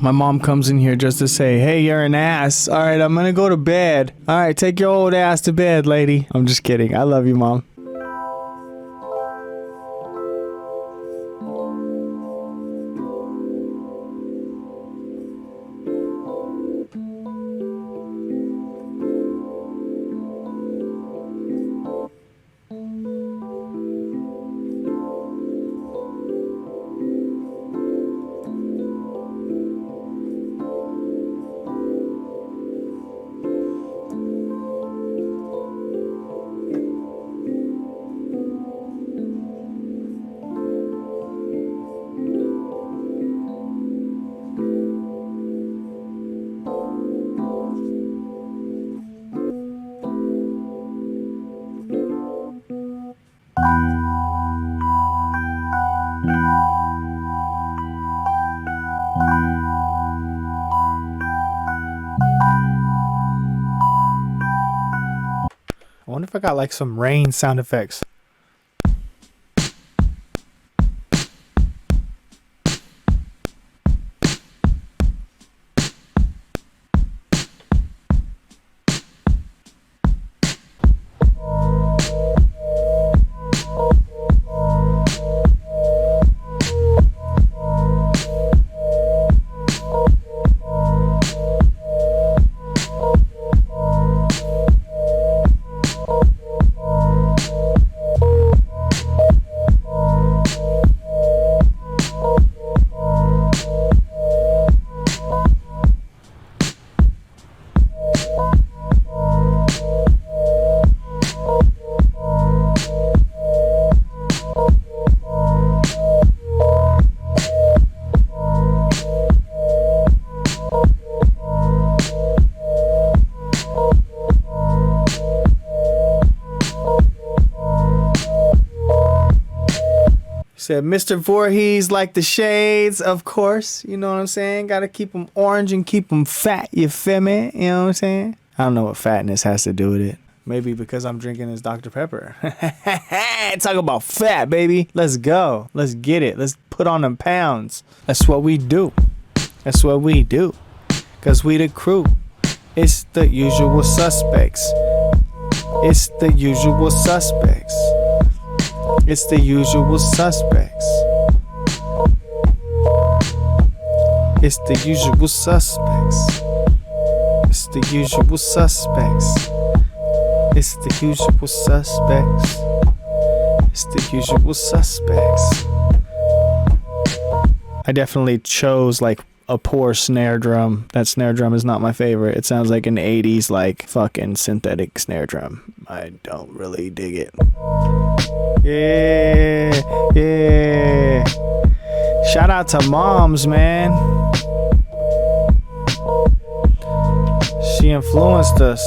My mom comes in here just to say, hey, you're an ass. All right, I'm gonna go to bed. All right, take your old ass to bed, lady. I'm just kidding. I love you, Mom. I wonder if I got like some rain sound effects. Said Mr. Voorhees like the shades, of course. You know what I'm saying? Gotta keep them orange and keep them fat, you feel me? You know what I'm saying? I don't know what fatness has to do with it. Maybe because I'm drinking this Dr. Pepper. Talk about fat, baby. Let's go. Let's get it. Let's put on them pounds. That's what we do. That's what we do. Cause we the crew. It's the usual suspects. It's the usual suspects. It's the usual suspects. It's the usual suspects. It's the usual suspects. It's the usual suspects. It's the usual suspects. I definitely chose like a poor snare drum. That snare drum is not my favorite. It sounds like an 80s like fucking synthetic snare drum. I don't really dig it. Yeah, yeah. Shout out to Moms, man. She influenced us.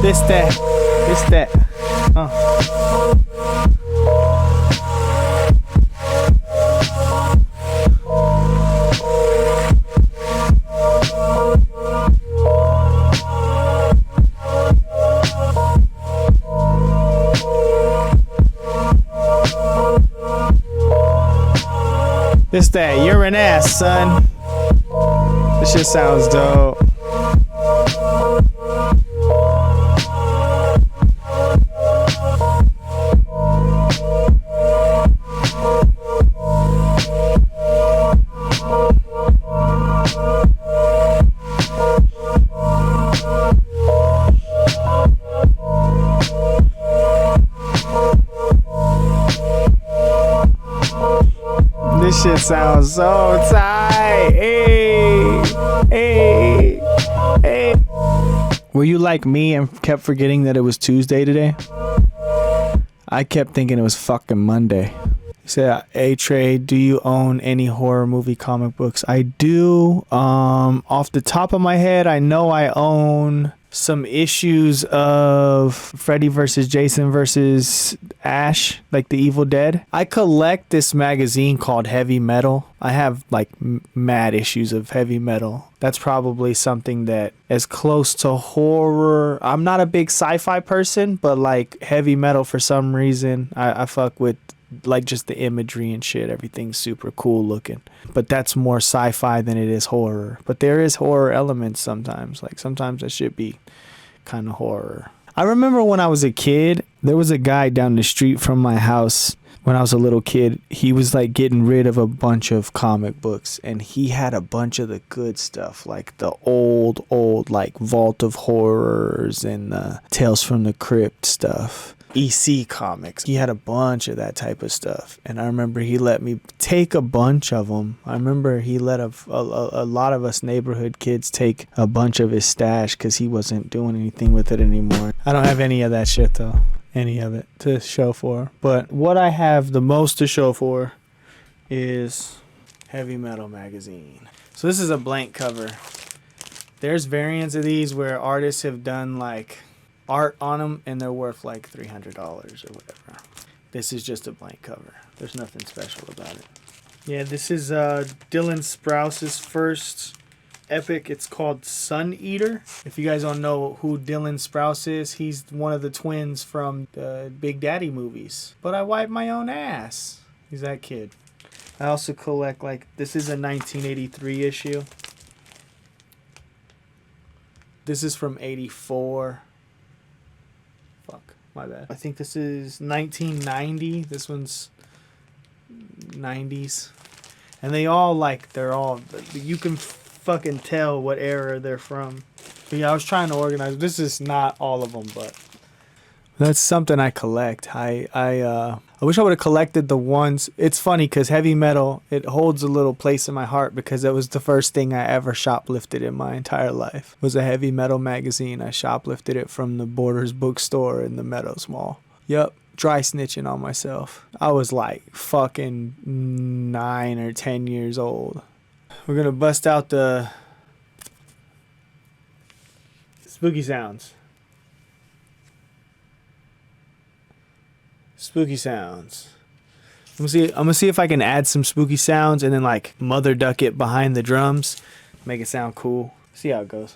This that. This that. You're an ass, son. This shit sounds dope. This shit sounds so tight. Hey, hey, hey. Were you like me and kept forgetting that it was Tuesday today? I kept thinking it was fucking Monday. He said, "Hey Trey, do you own any horror movie comic books?" I do. Off the top of my head, I know I own some issues of Freddy versus Jason versus Ash, like the Evil Dead. I collect this magazine called Heavy Metal. I have like mad issues of Heavy Metal. That's probably something that is close to horror. I'm not a big sci-fi person, but like Heavy Metal for some reason, I fuck with like just the imagery and shit. Everything's super cool looking, but that's more sci-fi than it is horror. But there is horror elements sometimes. Like sometimes that should be kind of horror. I remember when I was a kid, there was a guy down the street from my house when I was a little kid. He was like getting rid of a bunch of comic books, and he had a bunch of the good stuff, like the old like Vault of Horrors and Tales from the Crypt stuff. EC comics. He had a bunch of that type of stuff, and I remember he let me take a bunch of them. I remember he let a lot of us neighborhood kids take a bunch of his stash because he wasn't doing anything with it anymore. I don't have any of that shit though, any of it to show for. But what I have the most to show for is Heavy Metal magazine. So this is a blank cover. There's variants of these where artists have done like art on them and they're worth like $300 or whatever. This is just a blank cover. There's nothing special about it. Yeah, this is Dylan Sprouse's first epic. It's called Sun Eater. If you guys don't know who Dylan Sprouse is, he's one of the twins from the Big Daddy movies. But I wipe my own ass. He's that kid. I also collect, like, this is a 1983 issue. This is from 84. Fuck, my bad. I think this is 1990. This one's 90s. And they all, like, they're all, you can fucking tell what era they're from. But yeah, I was trying to organize. This is not all of them, but that's something I collect. I wish I would have collected the ones. It's funny because Heavy Metal, it holds a little place in my heart because it was the first thing I ever shoplifted in my entire life. It was a Heavy Metal magazine. I shoplifted it from the Borders bookstore in the Meadows Mall. Yup, dry snitching on myself. I was like fucking 9 or 10 years old. We're gonna bust out the spooky sounds. Spooky sounds. I'm gonna see if I can add some spooky sounds and then like mother duck it behind the drums, make it sound cool. See how it goes.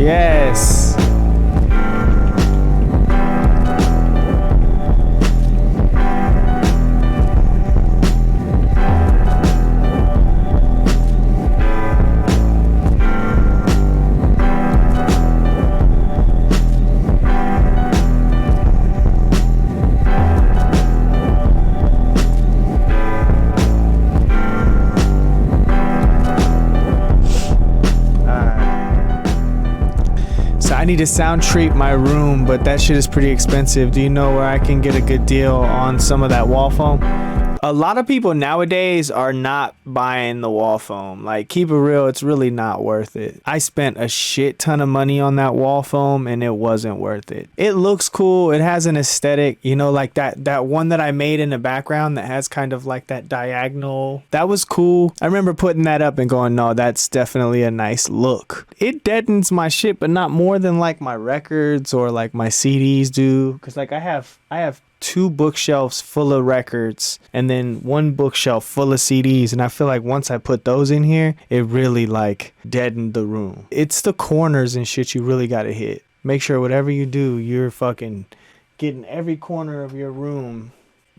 Yes. I need to sound treat my room, but that shit is pretty expensive. Do you know where I can get a good deal on some of that wall foam? A lot of people nowadays are not buying the wall foam. Like, keep it real, it's really not worth it. I spent a shit ton of money on that wall foam and it wasn't worth it. It looks cool. It has an aesthetic, you know, like that one that I made in the background that has kind of like that diagonal. That was cool. I remember putting that up and going, no, that's definitely a nice look. It deadens my shit, but not more than like my records or like my CDs do. Cause like I have 2 bookshelves full of records and then 1 bookshelf full of CDs, and I feel like once I put those in here, it really like deadened the room. It's the corners and shit you really gotta hit. Make sure whatever you do, you're fucking getting every corner of your room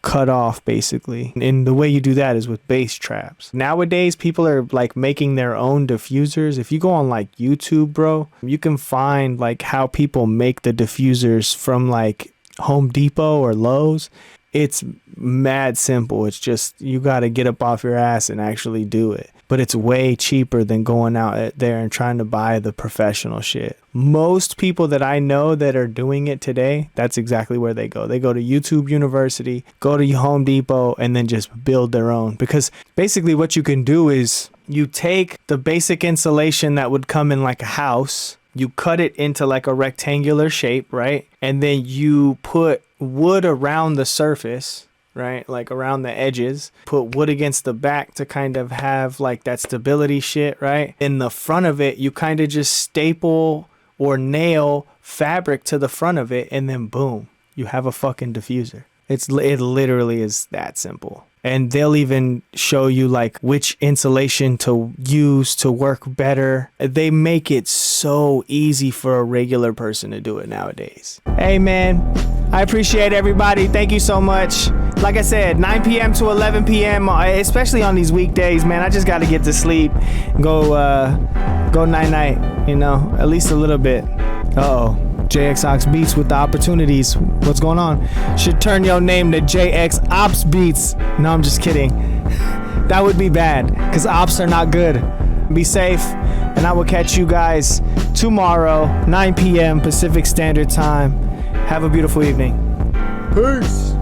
cut off, basically. And the way you do that is with bass traps. Nowadays, people are like making their own diffusers. If you go on like YouTube, bro, you can find like how people make the diffusers from like Home Depot or Lowe's. It's mad simple. It's just you got to get up off your ass and actually do it. But it's way cheaper than going out there and trying to buy the professional shit. Most people that I know that are doing it today, that's exactly where they go. They go to YouTube University, go to Home Depot, and then just build their own. Because basically what you can do is you take the basic insulation that would come in like a house, you cut it into like a rectangular shape, right? And then you put wood around the surface, right? Like around the edges, put wood against the back to kind of have like that stability shit, right? In the front of it, you kind of just staple or nail fabric to the front of it, and then boom, you have a fucking diffuser. It literally is that simple. And they'll even show you like which insulation to use to work better. They make it so easy for a regular person to do it nowadays. Hey man, I appreciate everybody. Thank you so much. Like I said, 9 p.m. to 11 p.m., especially on these weekdays, man, I just got to get to sleep. Go night-night, you know, at least a little bit. Uh-oh. JX Ox Beats with the opportunities. What's going on? Should turn your name to JX Ops Beats. No, I'm just kidding. That would be bad, because ops are not good. Be safe, and I will catch you guys tomorrow, 9 p.m. Pacific Standard Time. Have a beautiful evening. Peace.